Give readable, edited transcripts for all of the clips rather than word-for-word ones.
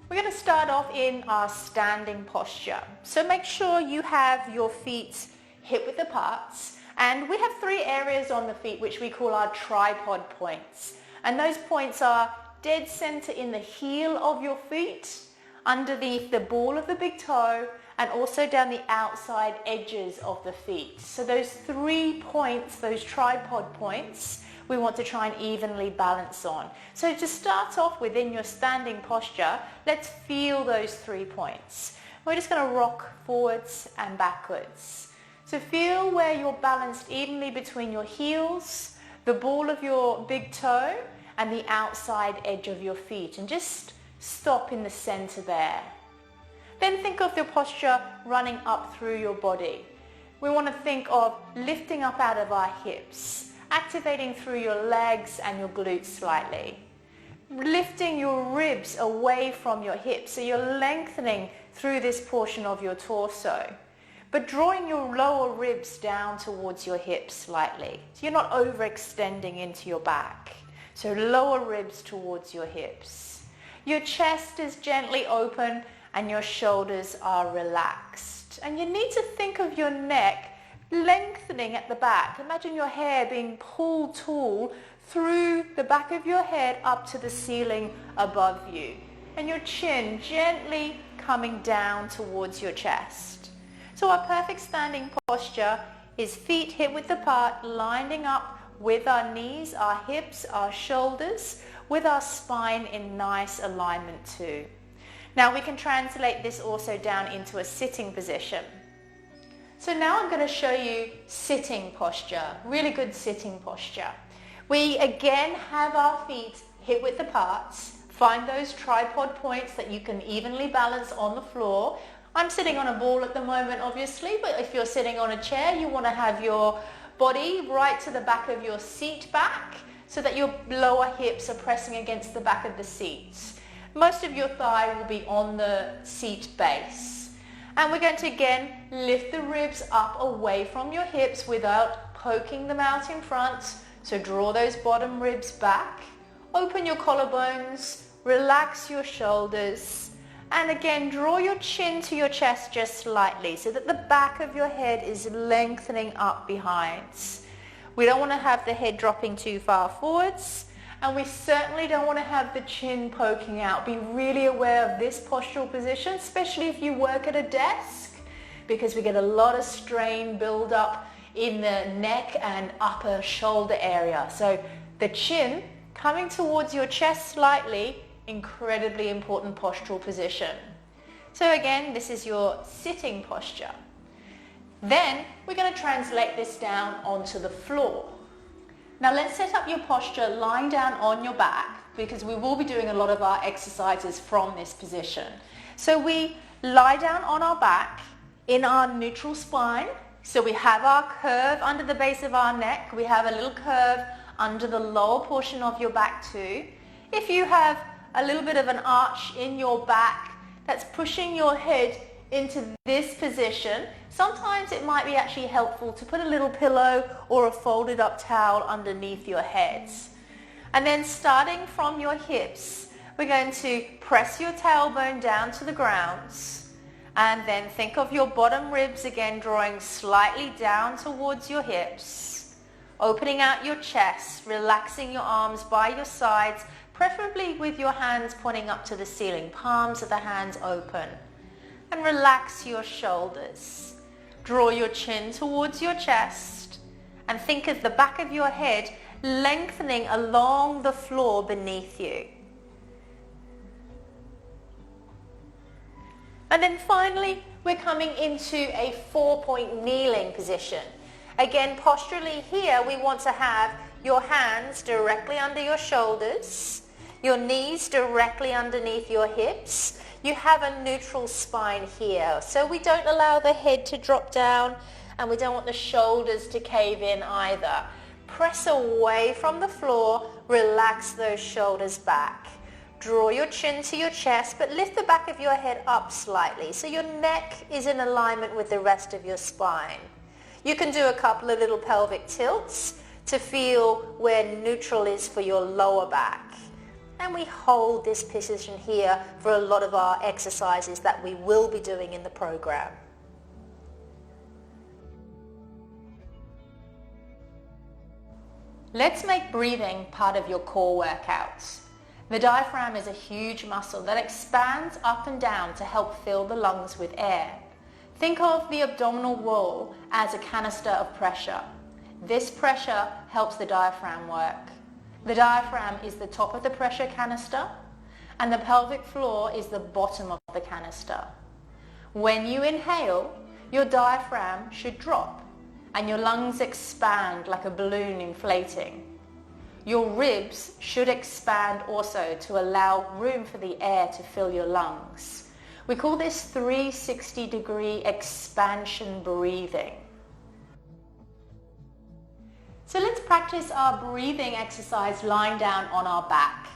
We're going to start off in our standing posture. So make sure you have your feet hip width apart, and we have 3 areas on the feet which we call our tripod points. And those points are dead center in the heel of your feet, underneath the ball of the big toe, and also down the outside edges of the feet. So those 3 points, those tripod points, we want to try and evenly balance on. So to start off within your standing posture, let's feel those 3 points. We're just going to rock forwards and backwards. So feel where you're balanced evenly between your heels, the ball of your big toe, and the outside edge of your feet, and just stop in the center there. Then think of your posture running up through your body. We want to think of lifting up out of our hips, activating through your legs and your glutes slightly. Lifting your ribs away from your hips, so you're lengthening through this portion of your torso. But drawing your lower ribs down towards your hips slightly, so you're not overextending into your back. So lower ribs towards your hips. Your chest is gently open and your shoulders are relaxed. And you need to think of your neck lengthening at the back. Imagine your hair being pulled tall through the back of your head up to the ceiling above you. And your chin gently coming down towards your chest. So our perfect standing posture is feet hip width apart, lining up with our knees, our hips, our shoulders, with our spine in nice alignment too. Now we can translate this also down into a sitting position. So now I'm going to show you sitting posture, really good sitting posture. We again have our feet hip width apart. Find those tripod points that you can evenly balance on the floor. I'm sitting on a ball at the moment obviously, but if you're sitting on a chair, you want to have your body right to the back of your seat back so that your lower hips are pressing against the back of the seat. Most of your thigh will be on the seat base. And we're going to again lift the ribs up away from your hips without poking them out in front. So draw those bottom ribs back, open your collarbones, relax your shoulders, and again draw your chin to your chest just slightly so that the back of your head is lengthening up behind. We don't want to have the head dropping too far forwards, and we certainly don't want to have the chin poking out. Be really aware of this postural position, especially if you work at a desk, because we get a lot of strain build up in the neck and upper shoulder area. So the chin coming towards your chest slightly, incredibly important postural position. So again, this is your sitting posture. Then we're going to translate this down onto the floor. Now let's set up your posture lying down on your back, because we will be doing a lot of our exercises from this position. So we lie down on our back in our neutral spine. So we have our curve under the base of our neck. We have a little curve under the lower portion of your back too. If you have a little bit of an arch in your back that's pushing your head into this position, sometimes it might be actually helpful to put a little pillow or a folded up towel underneath your heads. And then starting from your hips, we're going to press your tailbone down to the ground, and then think of your bottom ribs again drawing slightly down towards your hips, opening out your chest, relaxing your arms by your sides, preferably with your hands pointing up to the ceiling, palms of the hands open. And relax your shoulders. Draw your chin towards your chest and think of the back of your head lengthening along the floor beneath you. And then finally, we're coming into a 4-point kneeling position. Again, posturally here, we want to have your hands directly under your shoulders, your knees directly underneath your hips. You have a neutral spine here, so we don't allow the head to drop down, and we don't want the shoulders to cave in either. Press away from the floor, relax those shoulders back. Draw your chin to your chest, but lift the back of your head up slightly so your neck is in alignment with the rest of your spine. You can do a couple of little pelvic tilts to feel where neutral is for your lower back. And we hold this position here for a lot of our exercises that we will be doing in the program. Let's make breathing part of your core workouts. The diaphragm is a huge muscle that expands up and down to help fill the lungs with air. Think of the abdominal wall as a canister of pressure. This pressure helps the diaphragm work. The diaphragm is the top of the pressure canister, and the pelvic floor is the bottom of the canister. When you inhale, your diaphragm should drop, and your lungs expand like a balloon inflating. Your ribs should expand also to allow room for the air to fill your lungs. We call this 360-degree expansion breathing. So let's practice our breathing exercise lying down on our back.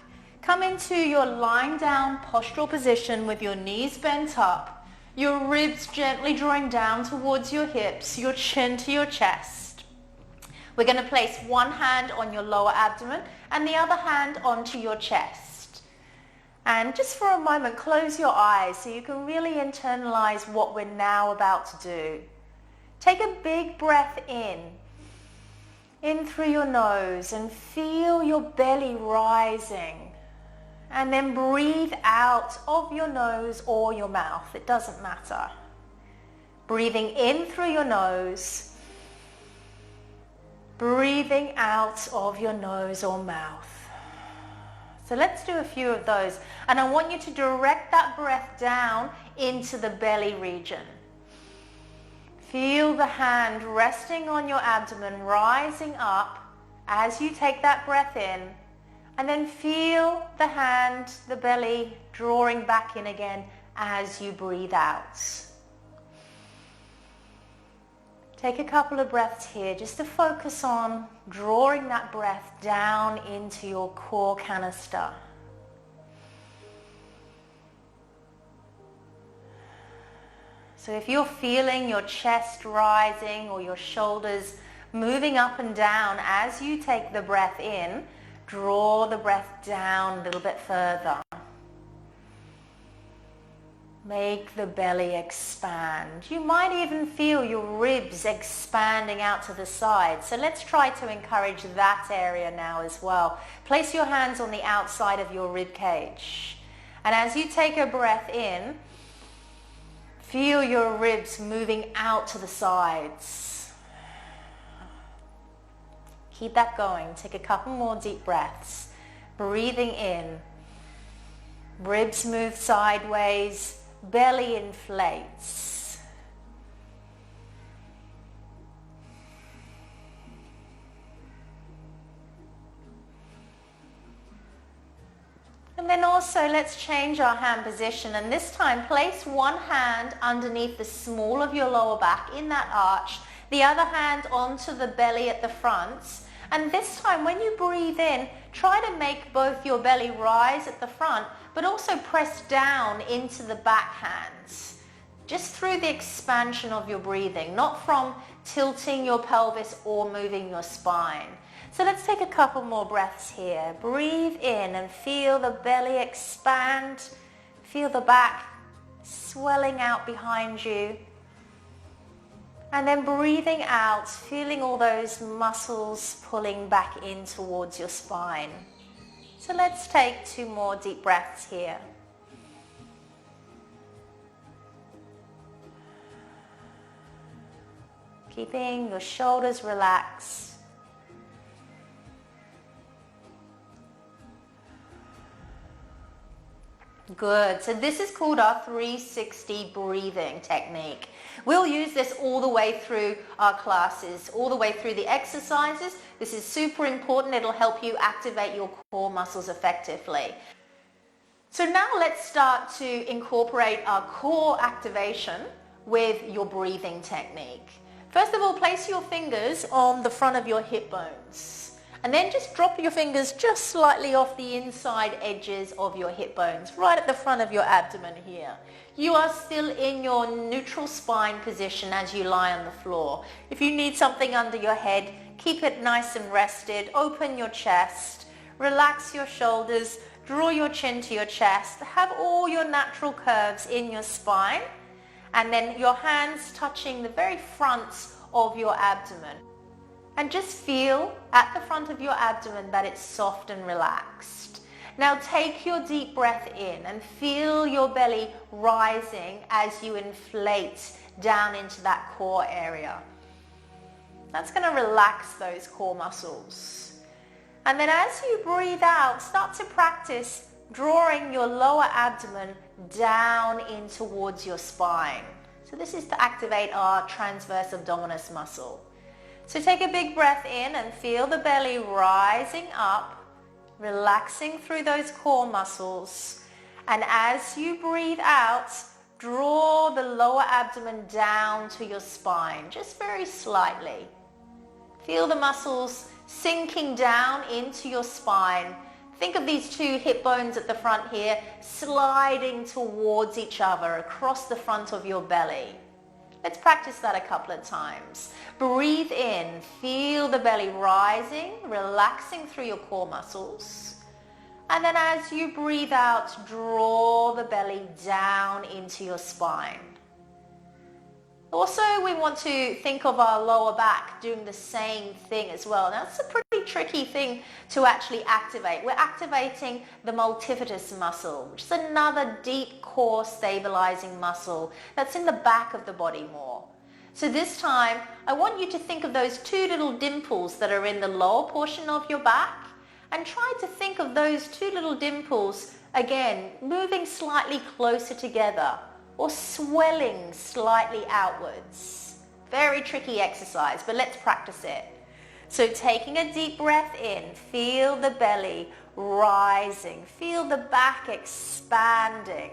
Come into your lying down postural position with your knees bent up, your ribs gently drawing down towards your hips, your chin to your chest. We're going to place one hand on your lower abdomen and the other hand onto your chest. And just for a moment, close your eyes so you can really internalize what we're now about to do. Take a big breath in through your nose and feel your belly rising. And then breathe out of your nose or your mouth, it doesn't matter. Breathing in through your nose, breathing out of your nose or mouth. So let's do a few of those. And I want you to direct that breath down into the belly region. Feel the hand resting on your abdomen, rising up as you take that breath in, and then feel the hand, the belly, drawing back in again as you breathe out. Take a couple of breaths here just to focus on drawing that breath down into your core canister. So if you're feeling your chest rising or your shoulders moving up and down as you take the breath in, draw the breath down a little bit further. Make the belly expand. You might even feel your ribs expanding out to the side. So let's try to encourage that area now as well. Place your hands on the outside of your rib cage. And as you take a breath in, feel your ribs moving out to the sides. Keep that going. Take a couple more deep breaths. Breathing in. Ribs move sideways. Belly inflates. And then also let's change our hand position, and this time place one hand underneath the small of your lower back in that arch, the other hand onto the belly at the front. And this time when you breathe in, try to make both your belly rise at the front, but also press down into the back hands. Just through the expansion of your breathing, not from tilting your pelvis or moving your spine. So let's take a couple more breaths here. Breathe in and feel the belly expand. Feel the back swelling out behind you. And then breathing out, feeling all those muscles pulling back in towards your spine. So let's take 2 more deep breaths here. Keeping your shoulders relaxed. Good. So this is called our 360 breathing technique. We'll use this all the way through our classes, all the way through the exercises. This is super important. It'll help you activate your core muscles effectively. So now let's start to incorporate our core activation with your breathing technique. First of all, place your fingers on the front of your hip bones. And then just drop your fingers just slightly off the inside edges of your hip bones, right at the front of your abdomen here. You are still in your neutral spine position as you lie on the floor. If you need something under your head, keep it nice and rested. Open your chest, relax your shoulders, draw your chin to your chest, have all your natural curves in your spine, and then your hands touching the very front of your abdomen. And just feel at the front of your abdomen that it's soft and relaxed. Now take your deep breath in and feel your belly rising as you inflate down into that core area. That's going to relax those core muscles. And then as you breathe out, start to practice drawing your lower abdomen down in towards your spine. So this is to activate our transverse abdominis muscle. So take a big breath in and feel the belly rising up, relaxing through those core muscles. And as you breathe out, draw the lower abdomen down to your spine, just very slightly. Feel the muscles sinking down into your spine. Think of these two hip bones at the front here sliding towards each other across the front of your belly. Let's practice that a couple of times. Breathe in, feel the belly rising, relaxing through your core muscles. And then as you breathe out, draw the belly down into your spine. Also, we want to think of our lower back doing the same thing as well. Now, it's a pretty tricky thing to actually activate. We're activating the multifidus muscle, which is another deep core stabilizing muscle that's in the back of the body more. So this time, I want you to think of those two little dimples that are in the lower portion of your back, and try to think of those two little dimples, again, moving slightly closer together, or swelling slightly outwards. Very tricky exercise, but let's practice it. So taking a deep breath in, feel the belly rising, feel the back expanding.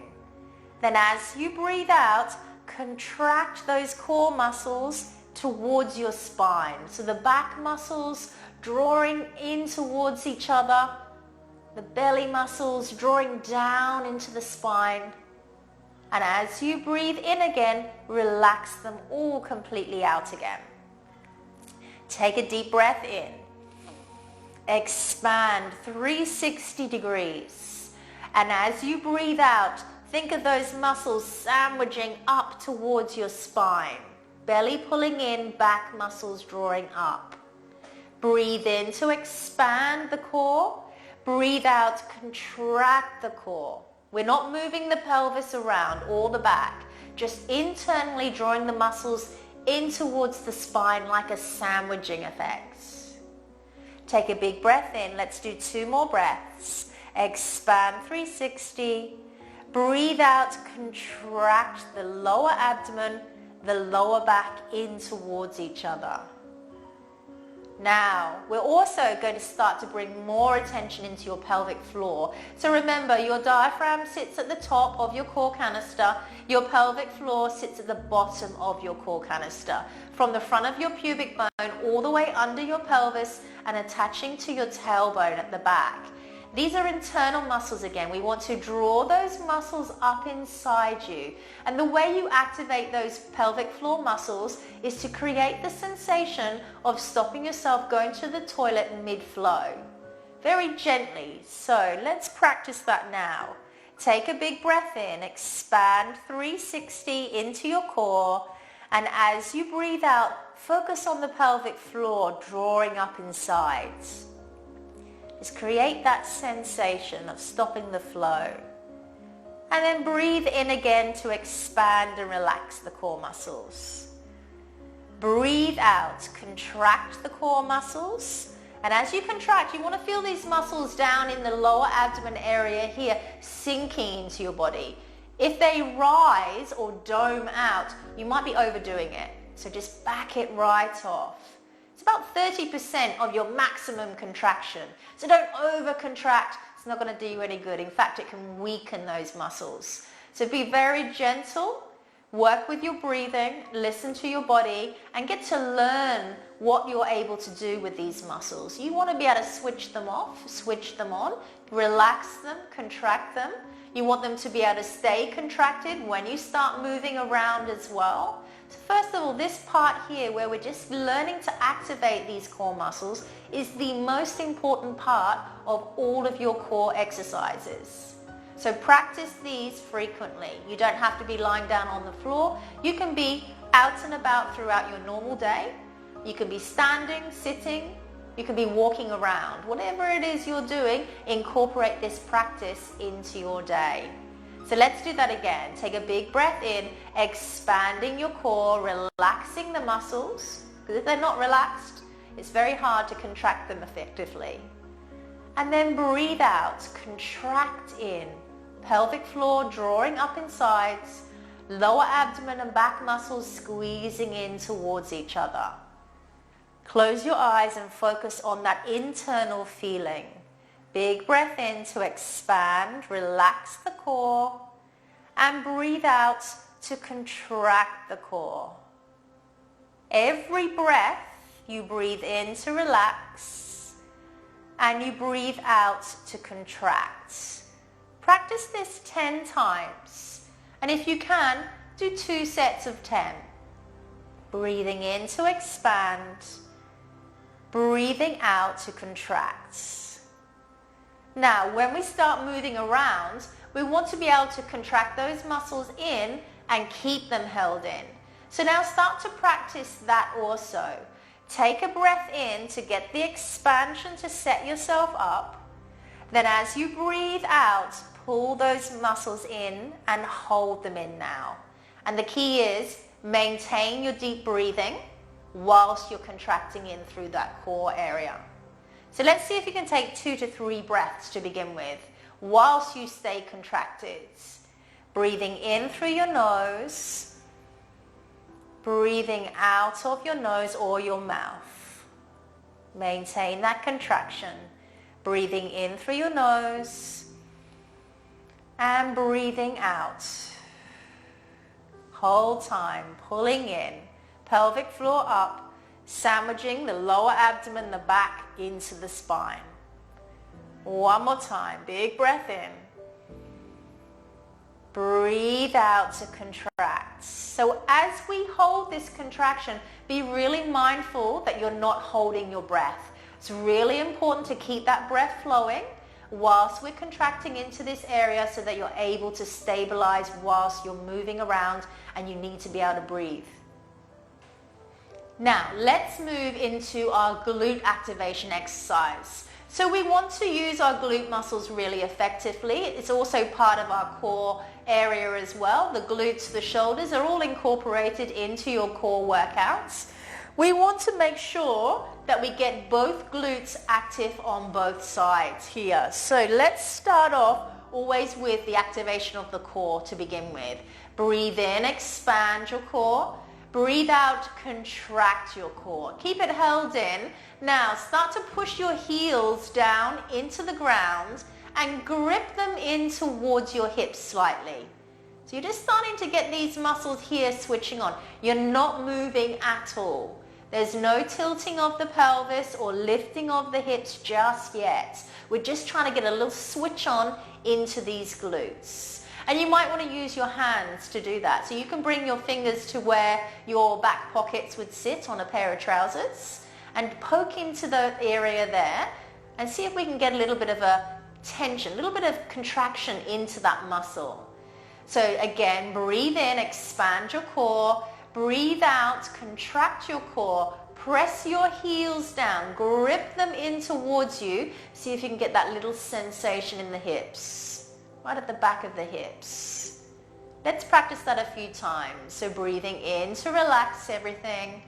Then as you breathe out, contract those core muscles towards your spine. So the back muscles drawing in towards each other, the belly muscles drawing down into the spine. And as you breathe in again, relax them all completely out again. Take a deep breath in. Expand 360 degrees. And as you breathe out, think of those muscles sandwiching up towards your spine. Belly pulling in, back muscles drawing up. Breathe in to expand the core. Breathe out, contract the core. We're not moving the pelvis around or the back, just internally drawing the muscles in towards the spine like a sandwiching effect. Take a big breath in. Let's do 2 more breaths. Expand 360. Breathe out, contract the lower abdomen, the lower back in towards each other. Now, we're also going to start to bring more attention into your pelvic floor. So remember, your diaphragm sits at the top of your core canister. Your pelvic floor sits at the bottom of your core canister. From the front of your pubic bone all the way under your pelvis and attaching to your tailbone at the back. These are internal muscles again. We want to draw those muscles up inside you. And the way you activate those pelvic floor muscles is to create the sensation of stopping yourself going to the toilet mid-flow. Very gently. So let's practice that now. Take a big breath in. Expand 360 into your core. And as you breathe out, focus on the pelvic floor drawing up inside. Just create that sensation of stopping the flow. And then breathe in again to expand and relax the core muscles. Breathe out, contract the core muscles. And as you contract, you want to feel these muscles down in the lower abdomen area here sinking into your body. If they rise or dome out, you might be overdoing it. So just back it right off. It's about 30% of your maximum contraction. So don't over-contract. It's not going to do you any good. In fact, it can weaken those muscles. So be very gentle. Work with your breathing. Listen to your body and get to learn what you're able to do with these muscles. You want to be able to switch them off, switch them on, relax them, contract them. You want them to be able to stay contracted when you start moving around as well. So first of all, this part here where we're just learning to activate these core muscles is the most important part of all of your core exercises. So practice these frequently. You don't have to be lying down on the floor. You can be out and about throughout your normal day. You can be standing, sitting, you can be walking around. Whatever it is you're doing, incorporate this practice into your day. So let's do that again. Take a big breath in, expanding your core, relaxing the muscles, because if they're not relaxed, it's very hard to contract them effectively. And then breathe out, contract in, pelvic floor drawing up in sides, lower abdomen and back muscles squeezing in towards each other. Close your eyes and focus on that internal feeling. Big breath in to expand, relax the core, and breathe out to contract the core. Every breath you breathe in to relax and you breathe out to contract. Practice this 10 times, and if you can, do 2 sets of 10. Breathing in to expand, breathing out to contract. Now, when we start moving around, we want to be able to contract those muscles in and keep them held in. So now start to practice that also. Take a breath in to get the expansion to set yourself up. Then as you breathe out, pull those muscles in and hold them in now. And the key is maintain your deep breathing whilst you're contracting in through that core area. So let's see if you can take 2 to 3 breaths to begin with whilst you stay contracted. Breathing in through your nose, breathing out of your nose or your mouth. Maintain that contraction. Breathing in through your nose and breathing out. Whole time, pulling in, pelvic floor up, sandwiching the lower abdomen, the back into the spine. One more time, big breath in. Breathe out to contract. So as we hold this contraction, be really mindful that you're not holding your breath. It's really important to keep that breath flowing whilst we're contracting into this area so that you're able to stabilize whilst you're moving around and you need to be able to breathe. Now, let's move into our glute activation exercise. So we want to use our glute muscles really effectively. It's also part of our core area as well. The glutes, the shoulders are all incorporated into your core workouts. We want to make sure that we get both glutes active on both sides here. So let's start off always with the activation of the core to begin with. Breathe in, expand your core. Breathe out, contract your core. Keep it held in. Now start to push your heels down into the ground and grip them in towards your hips slightly. So you're just starting to get these muscles here switching on. You're not moving at all. There's no tilting of the pelvis or lifting of the hips just yet. We're just trying to get a little switch on into these glutes. And you might want to use your hands to do that. So you can bring your fingers to where your back pockets would sit on a pair of trousers and poke into the area there and see if we can get a little bit of a tension, a little bit of contraction into that muscle. So again, breathe in, expand your core. Breathe out, contract your core. Press your heels down, grip them in towards you. See if you can get that little sensation in the hips, right at the back of the hips. Let's practice that a few times. So breathing in to relax everything.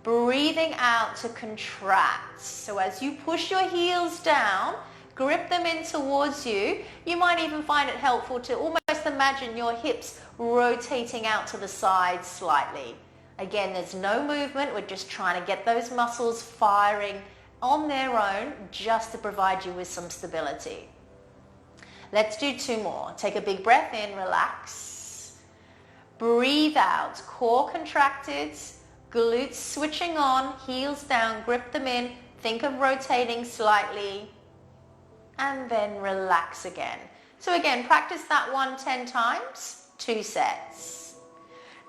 Breathing out to contract. So as you push your heels down, grip them in towards you. You might even find it helpful to almost imagine your hips rotating out to the side slightly. Again, there's no movement. We're just trying to get those muscles firing on their own just to provide you with some stability. Let's do 2 more. Take a big breath in, relax. Breathe out, core contracted, glutes switching on, heels down, grip them in. Think of rotating slightly. And then relax again. So again, practice that one 10 times, 2 sets.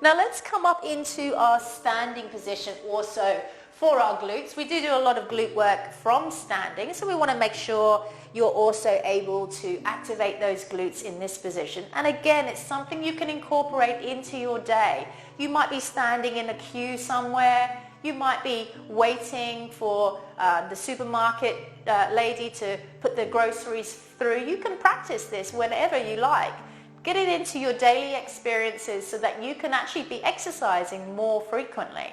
Now let's come up into our standing position also for our glutes. We do a lot of glute work from standing, so we want to make sure you're also able to activate those glutes in this position. And again, it's something you can incorporate into your day. You might be standing in a queue somewhere. You might be waiting for the supermarket lady to put the groceries through. You can practice this whenever you like. Get it into your daily experiences so that you can actually be exercising more frequently.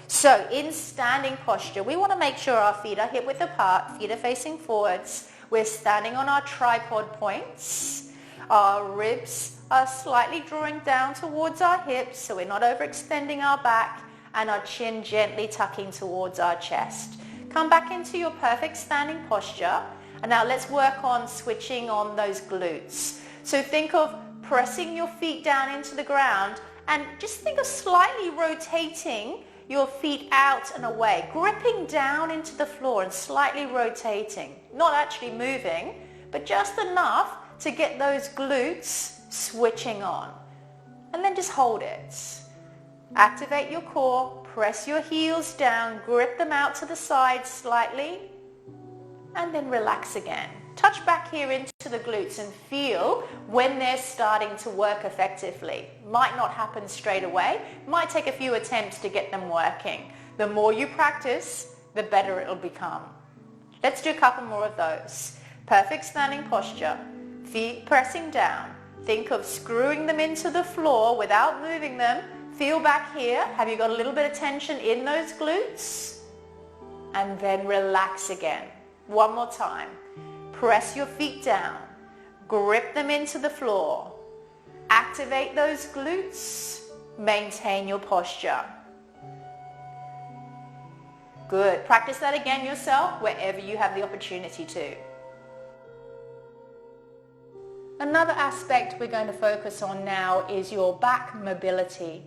So in standing posture, we want to make sure our feet are hip width apart, feet are facing forwards. We're standing on our tripod points. Our ribs are slightly drawing down towards our hips, so we're not overextending our back, and our chin gently tucking towards our chest. Come back into your perfect standing posture. And now let's work on switching on those glutes. So think of pressing your feet down into the ground and just think of slightly rotating your feet out and away, gripping down into the floor and slightly rotating. Not actually moving, but just enough to get those glutes switching on. And then just hold it. Activate your core, press your heels down, grip them out to the side slightly, and then relax again. Touch back here into the glutes and feel when they're starting to work effectively. Might not happen straight away, might take a few attempts to get them working. The more you practice, the better it'll become. Let's do a couple more of those. Perfect standing posture, feet pressing down. Think of screwing them into the floor without moving them. Feel back here. Have you got a little bit of tension in those glutes? And then relax again. One more time. Press your feet down. Grip them into the floor. Activate those glutes. Maintain your posture. Good. Practice that again yourself wherever you have the opportunity to. Another aspect we're going to focus on now is your back mobility.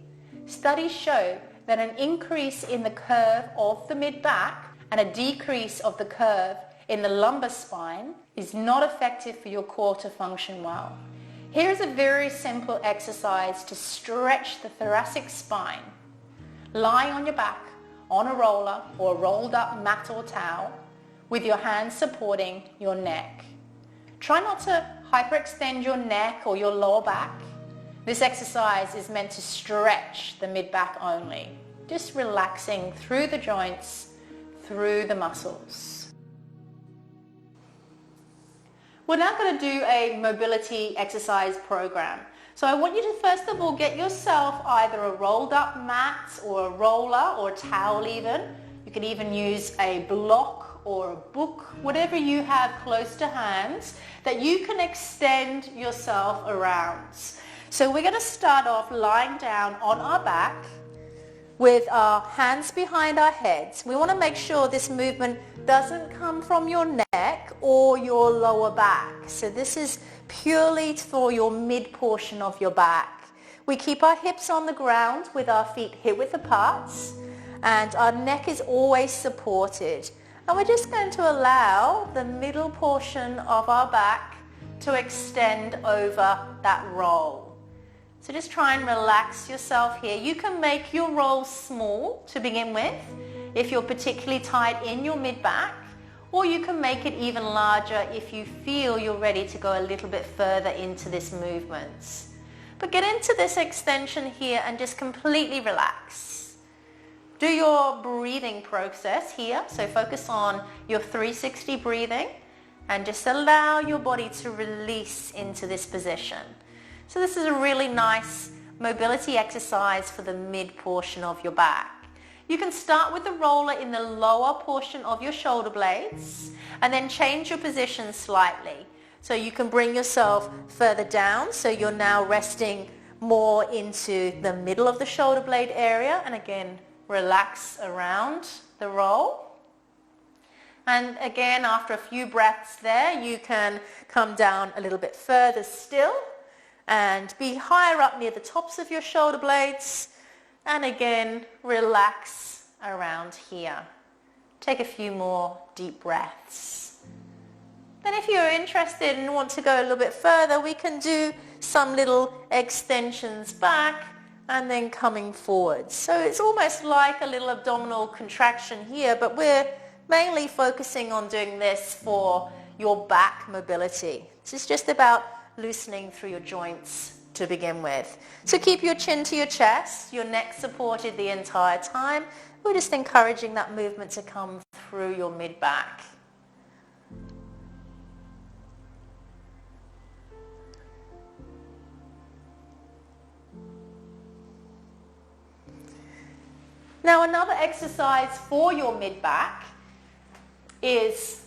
Studies show that an increase in the curve of the mid-back and a decrease of the curve in the lumbar spine is not effective for your core to function well. Here is a very simple exercise to stretch the thoracic spine. Lie on your back on a roller or rolled up mat or towel with your hands supporting your neck. Try not to hyperextend your neck or your lower back. This exercise is meant to stretch the mid-back only, just relaxing through the joints, through the muscles. We're now going to do a mobility exercise program. So I want you to first of all get yourself either a rolled up mat or a roller or a towel even. You can even use a block or a book, whatever you have close to hand that you can extend yourself around. So we're going to start off lying down on our back with our hands behind our heads. We want to make sure this movement doesn't come from your neck or your lower back. So this is purely for your mid portion of your back. We keep our hips on the ground with our feet hip width apart and our neck is always supported. And we're just going to allow the middle portion of our back to extend over that roll. So just try and relax yourself here. You can make your roll small to begin with if you're particularly tight in your mid-back, or you can make it even larger if you feel you're ready to go a little bit further into this movement. But get into this extension here and just completely relax. Do your breathing process here. So focus on your 360 breathing and just allow your body to release into this position. So this is a really nice mobility exercise for the mid portion of your back. You can start with the roller in the lower portion of your shoulder blades and then change your position slightly. So you can bring yourself further down, so you're now resting more into the middle of the shoulder blade area, and again relax around the roll. And again, after a few breaths there, you can come down a little bit further still and be higher up near the tops of your shoulder blades, and again relax around here. Take a few more deep breaths. Then if you're interested and want to go a little bit further, we can do some little extensions back and then coming forward. So it's almost like a little abdominal contraction here, but we're mainly focusing on doing this for your back mobility. This is just about loosening through your joints to begin with. So keep your chin to your chest, your neck supported the entire time. We're just encouraging that movement to come through your mid-back. Now another exercise for your mid-back is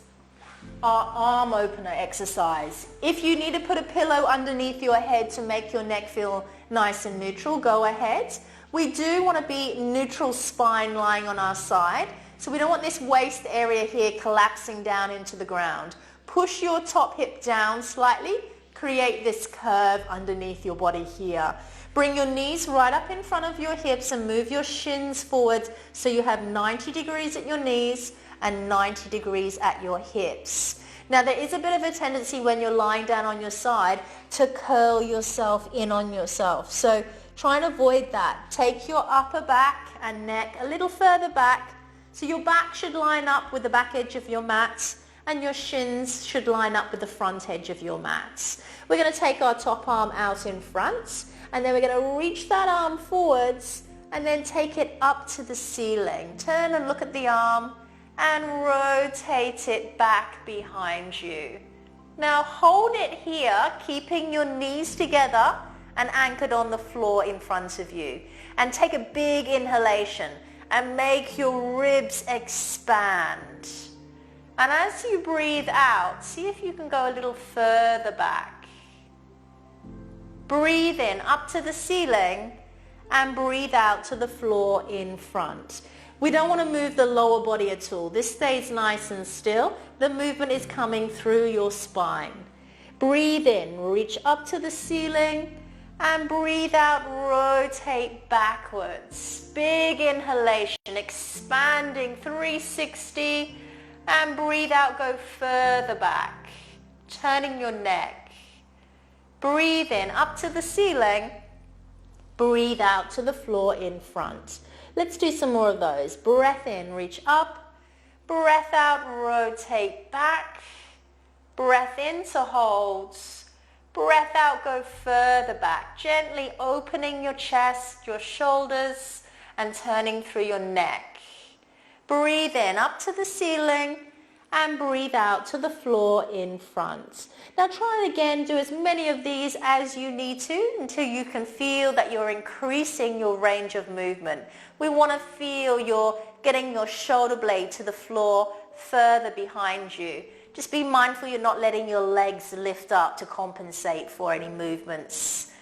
our arm opener exercise. If you need to put a pillow underneath your head to make your neck feel nice and neutral, go ahead. We do want to be neutral spine lying on our side, so we don't want this waist area here collapsing down into the ground. Push your top hip down slightly, create this curve underneath your body here. Bring your knees right up in front of your hips and move your shins forward so you have 90 degrees at your knees and 90 degrees at your hips. Now there is a bit of a tendency when you're lying down on your side to curl yourself in on yourself. So try and avoid that. Take your upper back and neck a little further back. So your back should line up with the back edge of your mat and your shins should line up with the front edge of your mat. We're going to take our top arm out in front and then we're going to reach that arm forwards and then take it up to the ceiling. Turn and look at the arm and rotate it back behind you. Now hold it here, keeping your knees together and anchored on the floor in front of you. And take a big inhalation and make your ribs expand. And as you breathe out, see if you can go a little further back. Breathe in up to the ceiling and breathe out to the floor in front. We don't want to move the lower body at all. This stays nice and still. The movement is coming through your spine. Breathe in, reach up to the ceiling and breathe out, rotate backwards. Big inhalation, expanding 360 and breathe out, go further back, turning your neck. Breathe in up to the ceiling, breathe out to the floor in front. Let's do some more of those. Breath in, reach up. Breath out, rotate back. Breath in to hold. Breath out, go further back. Gently opening your chest, your shoulders, and turning through your neck. Breathe in up to the ceiling and breathe out to the floor in front. Now try and again do as many of these as you need to until you can feel that you're increasing your range of movement. We want to feel you're getting your shoulder blade to the floor further behind you. Just be mindful you're not letting your legs lift up to compensate for any movements.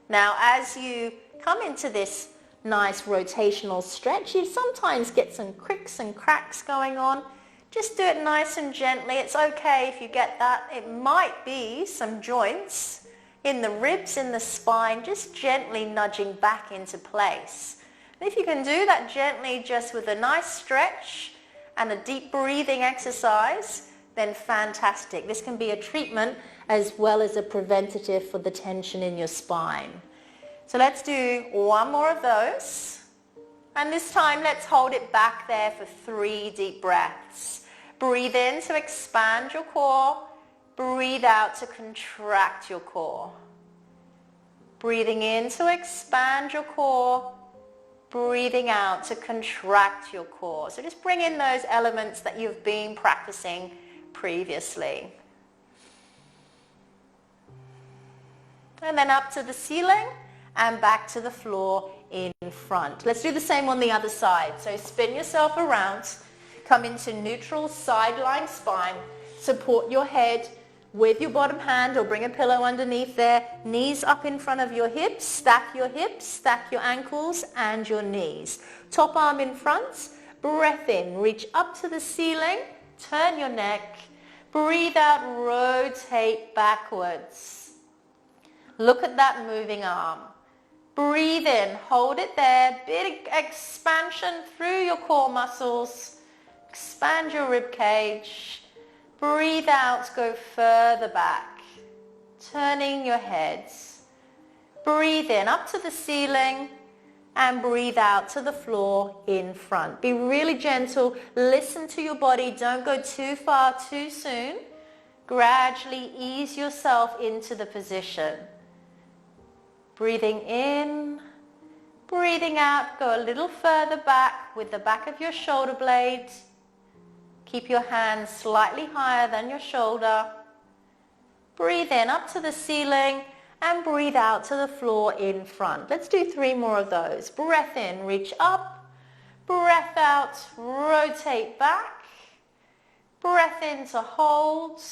Now as you come into this nice rotational stretch, you sometimes get some cricks and cracks going on. Just do it nice and gently. It's okay if you get that. It might be some joints in the ribs, in the spine, just gently nudging back into place. And if you can do that gently just with a nice stretch and a deep breathing exercise, then fantastic. This can be a treatment as well as a preventative for the tension in your spine. So let's do one more of those. And this time let's hold it back there for 3 deep breaths. Breathe in to expand your core. Breathe out to contract your core. Breathing in to expand your core. Breathing out to contract your core. So just bring in those elements that you've been practicing previously. And then up to the ceiling and back to the floor in front. Let's do the same on the other side. So spin yourself around. Come into neutral side-lying spine. Support your head with your bottom hand or bring a pillow underneath there. Knees up in front of your hips. Stack your ankles and your knees. Top arm in front. Breath in. Reach up to the ceiling. Turn your neck. Breathe out. Rotate backwards. Look at that moving arm. Breathe in. Hold it there. Big expansion through your core muscles. Expand your rib cage. Breathe out, go further back. Turning your head. Breathe in up to the ceiling and breathe out to the floor in front. Be really gentle. Listen to your body. Don't go too far too soon. Gradually ease yourself into the position. Breathing in, breathing out. Go a little further back with the back of your shoulder blades. Keep your hands slightly higher than your shoulder. Breathe in up to the ceiling and breathe out to the floor in front. Let's do 3 more of those. Breath in, reach up. Breath out, rotate back. Breath in to hold.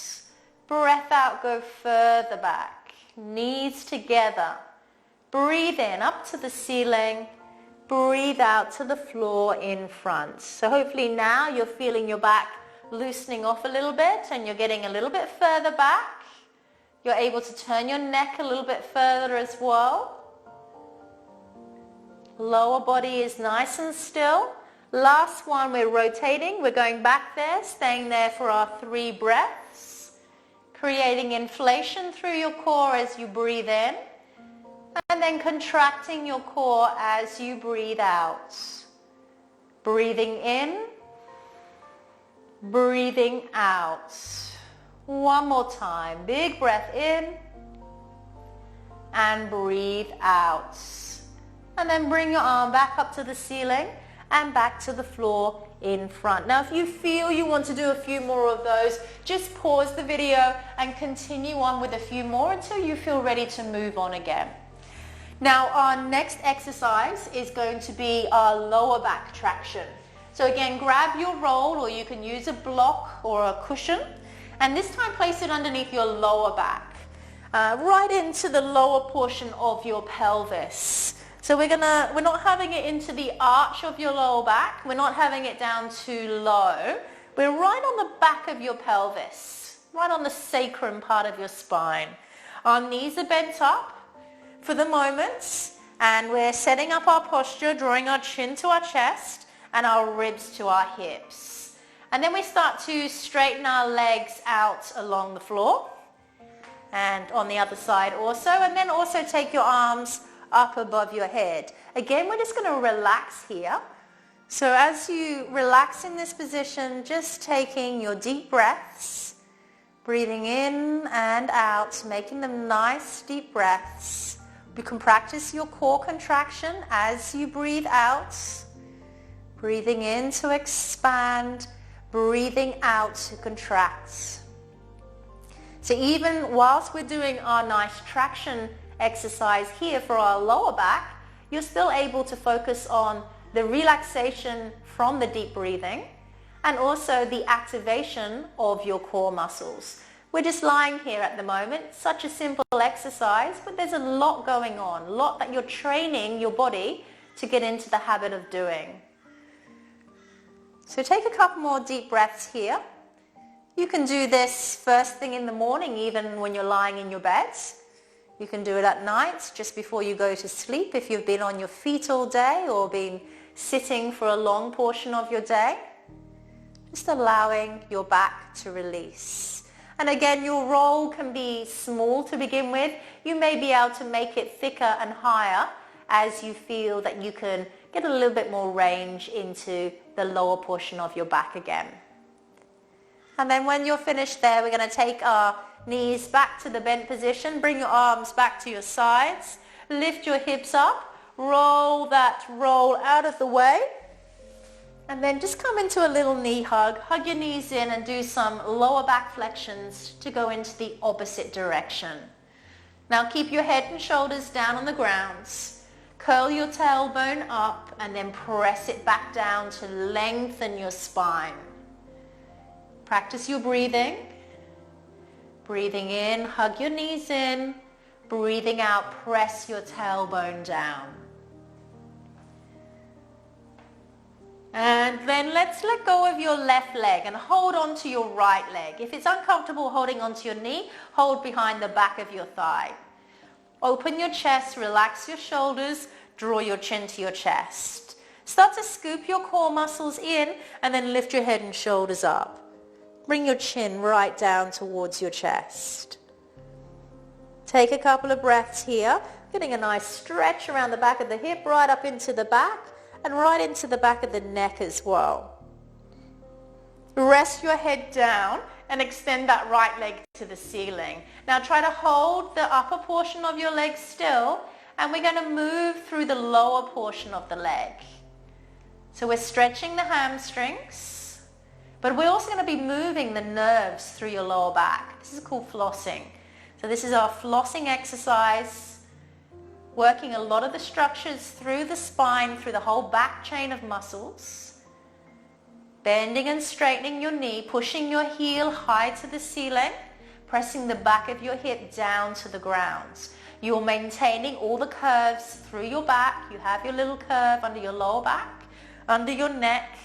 Breath out, go further back. Knees together. Breathe in up to the ceiling. Breathe out to the floor in front. So hopefully now you're feeling your back loosening off a little bit and you're getting a little bit further back. You're able to turn your neck a little bit further as well. Lower body is nice and still. Last one, we're rotating. We're going back there, staying there for our 3 breaths. Creating inflation through your core as you breathe in. And then contracting your core as you breathe out. Breathing in. Breathing out. One more time. Big breath in and breathe out. And then bring your arm back up to the ceiling and back to the floor in front. Now if you feel you want to do a few more of those, just pause the video and continue on with a few more until you feel ready to move on again. Now our next exercise is going to be our lower back traction. So again, grab your roll, or you can use a block or a cushion. And this time place it underneath your lower back, right into the lower portion of your pelvis. So we're not having it into the arch of your lower back. We're not having it down too low. We're right on the back of your pelvis, right on the sacrum part of your spine. Our knees are bent up for the moment, and we're setting up our posture, drawing our chin to our chest and our ribs to our hips. And then we start to straighten our legs out along the floor and on the other side also. And then also take your arms up above your head. Again, we're just going to relax here. So as you relax in this position, just taking your deep breaths, breathing in and out, making them nice deep breaths. You can practice your core contraction as you breathe out. Breathing in to expand. Breathing out to contract. So even whilst we're doing our nice traction exercise here for our lower back, you're still able to focus on the relaxation from the deep breathing and also the activation of your core muscles. We're just lying here at the moment, such a simple exercise, but there's a lot going on, a lot that you're training your body to get into the habit of doing. So take a couple more deep breaths here. You can do this first thing in the morning, even when you're lying in your bed. You can do it at night, just before you go to sleep, if you've been on your feet all day or been sitting for a long portion of your day. Just allowing your back to release. And again, your roll can be small to begin with. You may be able to make it thicker and higher as you feel that you can get a little bit more range into the lower portion of your back again. And then when you're finished there, we're going to take our knees back to the bent position. Bring your arms back to your sides. Lift your hips up. Roll that roll out of the way. And then just come into a little knee hug. Hug your knees in and do some lower back flexions to go into the opposite direction. Now keep your head and shoulders down on the ground. Curl your tailbone up and then press it back down to lengthen your spine. Practice your breathing. Breathing in, hug your knees in. Breathing out, press your tailbone down. And then let's let go of your left leg and hold on to your right leg. If it's uncomfortable holding onto your knee, hold behind the back of your thigh. Open your chest, relax your shoulders, draw your chin to your chest. Start to scoop your core muscles in and then lift your head and shoulders up. Bring your chin right down towards your chest. Take a couple of breaths here. Getting a nice stretch around the back of the hip, right up into the back and right into the back of the neck as well. Rest your head down and extend that right leg to the ceiling. Now try to hold the upper portion of your leg still, and we're going to move through the lower portion of the leg. So we're stretching the hamstrings, but we're also going to be moving the nerves through your lower back. This is called flossing. So this is our flossing exercise, working a lot of the structures through the spine, through the whole back chain of muscles. Bending and straightening your knee, pushing your heel high to the ceiling, pressing the back of your hip down to the ground. You're maintaining all the curves through your back. You have your little curve under your lower back, under your neck,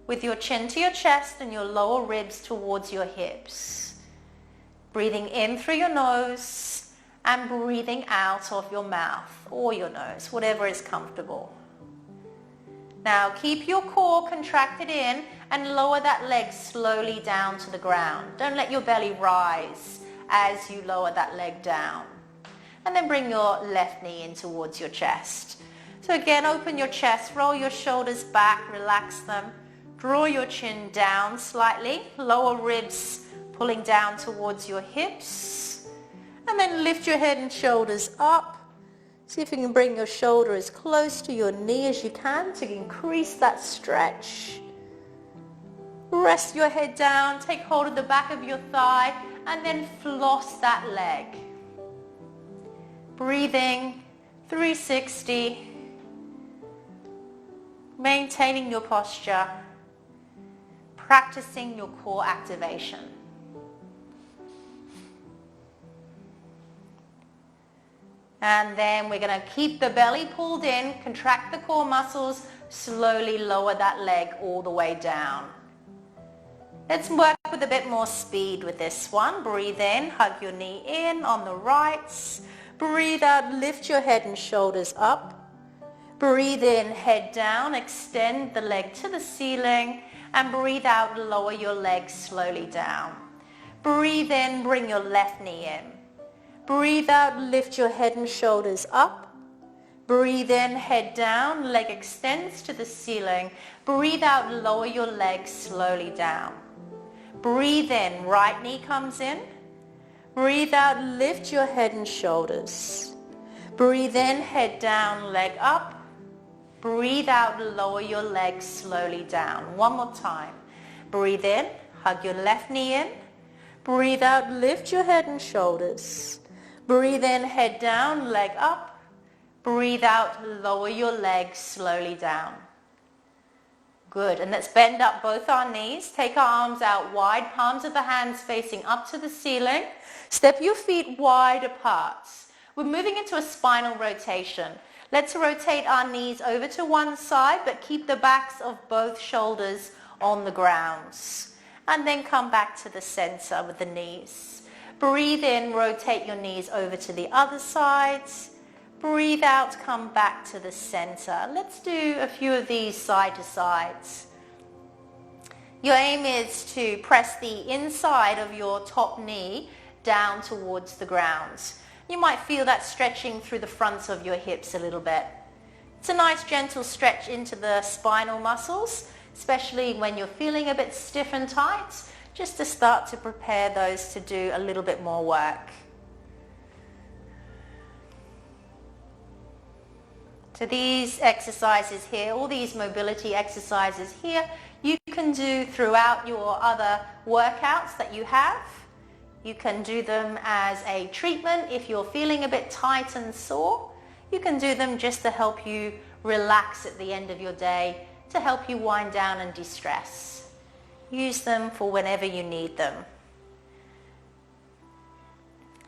with your chin to your chest and your lower ribs towards your hips. Breathing in through your nose and breathing out of your mouth or your nose, whatever is comfortable. Now keep your core contracted in and lower that leg slowly down to the ground. Don't let your belly rise as you lower that leg down. And then bring your left knee in towards your chest. So again, open your chest, roll your shoulders back, relax them. Draw your chin down slightly, lower ribs pulling down towards your hips. And then lift your head and shoulders up. See if you can bring your shoulder as close to your knee as you can to increase that stretch. Rest your head down, take hold of the back of your thigh, and then floss that leg. Breathing 360, maintaining your posture, practicing your core activation. And then we're going to keep the belly pulled in, contract the core muscles, slowly lower that leg all the way down. Let's work with a bit more speed with this one. Breathe in, hug your knee in on the right. Breathe out, lift your head and shoulders up. Breathe in, head down, extend the leg to the ceiling, and breathe out, lower your leg slowly down. Breathe in, bring your left knee in. Breathe out, lift your head and shoulders up. Breathe in, head down, leg extends to the ceiling. Breathe out, lower your leg slowly down. Breathe in, right knee comes in. Breathe out, lift your head and shoulders. Breathe in, head down, leg up. Breathe out, lower your leg slowly down. One more time. Breathe in, hug your left knee in. Breathe out, lift your head and shoulders. Breathe in, head down, leg up. Breathe out, lower your leg slowly down. Good, and let's bend up both our knees. Take our arms out wide, palms of the hands facing up to the ceiling. Step your feet wide apart. We're moving into a spinal rotation. Let's rotate our knees over to one side, but keep the backs of both shoulders on the ground. And then come back to the center with the knees. Breathe in, rotate your knees over to the other side. Breathe out, come back to the center. Let's do a few of these side to sides. Your aim is to press the inside of your top knee down towards the ground. You might feel that stretching through the fronts of your hips a little bit. It's a nice gentle stretch into the spinal muscles, especially when you're feeling a bit stiff and tight, just to start to prepare those to do a little bit more work. So these exercises here, all these mobility exercises here, you can do throughout your other workouts that you have. You can do them as a treatment if you're feeling a bit tight and sore. You can do them just to help you relax at the end of your day, to help you wind down and de-stress. Use them for whenever you need them.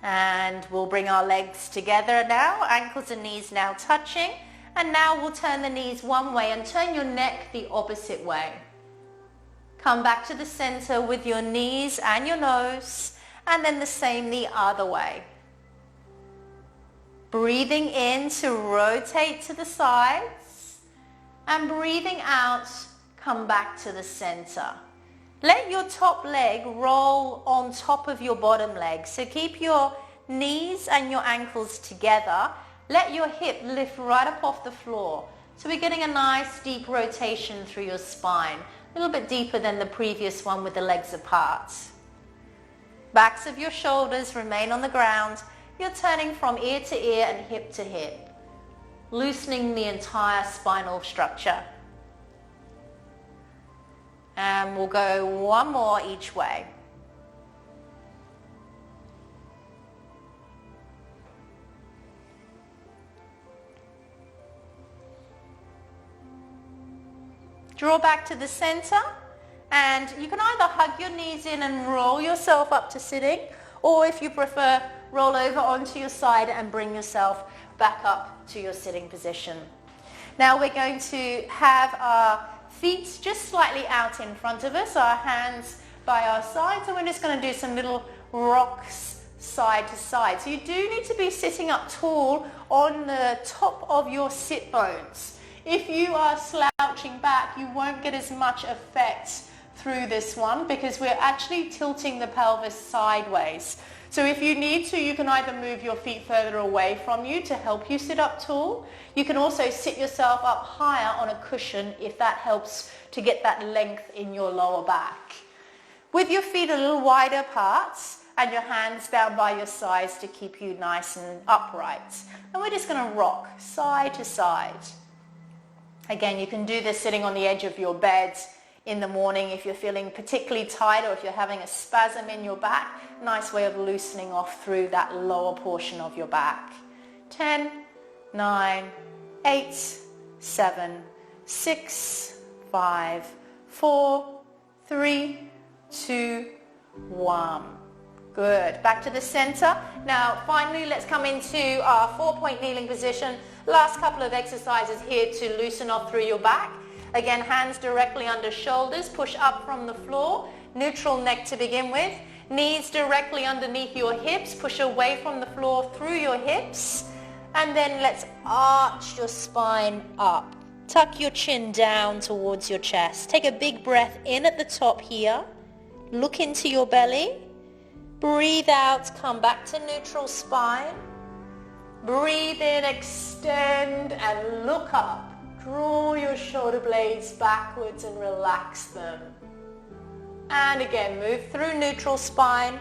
And we'll bring our legs together now, ankles and knees now touching. And now we'll turn the knees one way and turn your neck the opposite way. Come back to the center with your knees and your nose, and then the same the other way. Breathing in to rotate to the sides, and breathing out, come back to the center. Let your top leg roll on top of your bottom leg. So keep your knees and your ankles together let your hip lift right up off the floor. So we're getting a nice deep rotation through your spine, a little bit deeper than the previous one with the legs apart. Backs of your shoulders remain on the ground. You're turning from ear to ear and hip to hip, loosening the entire spinal structure. And we'll go one more each way. Draw back to the center, and you can either hug your knees in and roll yourself up to sitting, or if you prefer, roll over onto your side and bring yourself back up to your sitting position. Now we're going to have our feet just slightly out in front of us, our hands by our sides, and we're just going to do some little rocks side to side. So you do need to be sitting up tall on the top of your sit bones. If you are slouching back, you won't get as much effect through this one because we're actually tilting the pelvis sideways. So if you need to, you can either move your feet further away from you to help you sit up tall. You can also sit yourself up higher on a cushion if that helps to get that length in your lower back. With your feet a little wider apart and your hands down by your sides to keep you nice and upright. And we're just going to rock side to side. Again, you can do this sitting on the edge of your bed in the morning if you're feeling particularly tight or if you're having a spasm in your back. Nice way of loosening off through that lower portion of your back. 10, 9, 8, 7, 6, 5, 4, 3, 2, 1. Good. Back to the center. Now, finally, let's come into our 4-point kneeling position. Last couple of exercises here to loosen off through your back. Again, hands directly under shoulders. Push up from the floor. Neutral neck to begin with. Knees directly underneath your hips. Push away from the floor through your hips. And then let's arch your spine up. Tuck your chin down towards your chest. Take a big breath in at the top here. Look into your belly. Breathe out, come back to neutral spine. Breathe in, extend and look up. Draw your shoulder blades backwards and relax them. And again, move through neutral spine.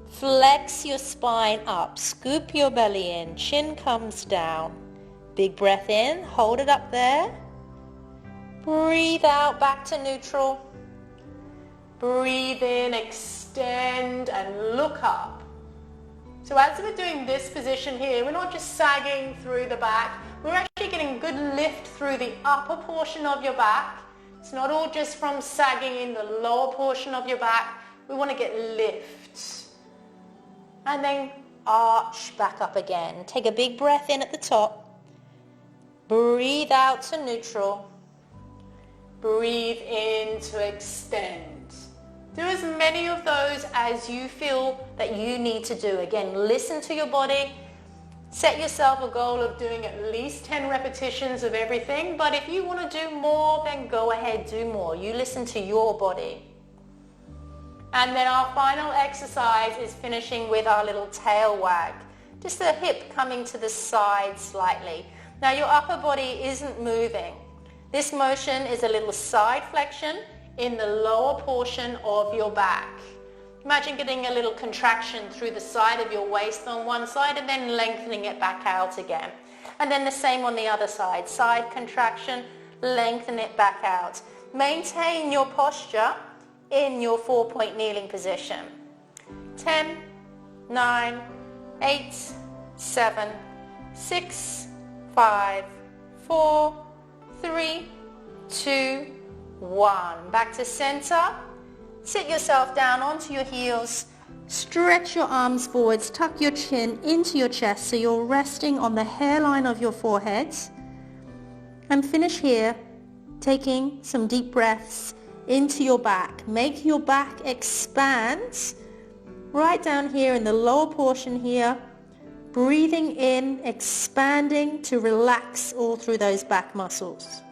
Flex your spine up. Scoop your belly in. Chin comes down. Big breath in. Hold it up there. Breathe out back to neutral. Breathe in, extend and look up. So as we're doing this position here, we're not just sagging through the back, we're actually getting good lift through the upper portion of your back. It's not all just from sagging in the lower portion of your back. We want to get lift. And then arch back up again. Take a big breath in at the top. Breathe out to neutral. Breathe in to extend. Do as many of those as you feel that you need to do. Again, listen to your body. Set yourself a goal of doing at least 10 repetitions of everything. But if you want to do more, then go ahead, do more. You listen to your body. And then our final exercise is finishing with our little tail wag. Just the hip coming to the side slightly. Now your upper body isn't moving. This motion is a little side flexion in the lower portion of your back. Imagine getting a little contraction through the side of your waist on one side and then lengthening it back out again. And then the same on the other side. Side contraction, lengthen it back out. Maintain your posture in your 4-point kneeling position. 10, 9, 8, 7, 6, 5, 4, 3, 2, 1. Back to center. Sit yourself down onto your heels. Stretch your arms forwards. Tuck your chin into your chest so you're resting on the hairline of your forehead. And finish here, taking some deep breaths into your back. Make your back expand. Right down here in the lower portion here. Breathing in, expanding to relax all through those back muscles.